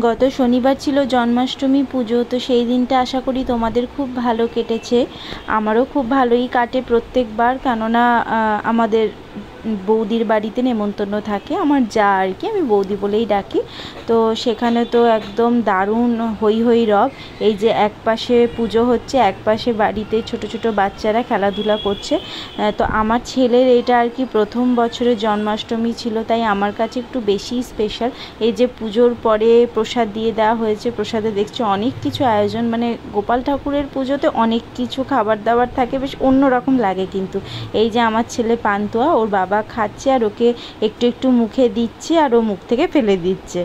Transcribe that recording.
গত শনিবার ছিল জন্মাষ্টমী পুজো, তো সেই দিনটা আশা করি তোমাদের খুব ভালো কেটেছে। আমারও খুব ভালোই কাটে প্রত্যেকবার, কেননা আমাদের বৌদির বাড়িতে নেমন্তন্ন থাকে, আমার যা আর কি, আমি বৌদি বলেই ডাকি। তো সেখানে তো একদম দারুণ হই হই রব। এই যে এক পাশে পুজো হচ্ছে, এক পাশে বাড়িতে ছোট ছোট বাচ্চারা খেলাধুলা করছে। তো আমার ছেলের এটা আর কি প্রথম বছরের জন্মাষ্টমী ছিল, তাই আমার কাছে একটু বেশি স্পেশাল। এই যে পুজোর পরে প্রসাদ দিয়ে দেওয়া হয়েছে, প্রসাদে দেখছি অনেক কিছু আয়োজন, মানে গোপাল ঠাকুরের পুজোতে অনেক কিছু খাবার দাবার থাকে, বেশ অন্যরকম লাগে। কিন্তু এই যে আমার ছেলে পান্তুয়া, ওর বাবা খাচ্ছে আর ওকে একটু একটু মুখে দিচ্ছে আর ও মুখ থেকে ফেলে দিচ্ছে।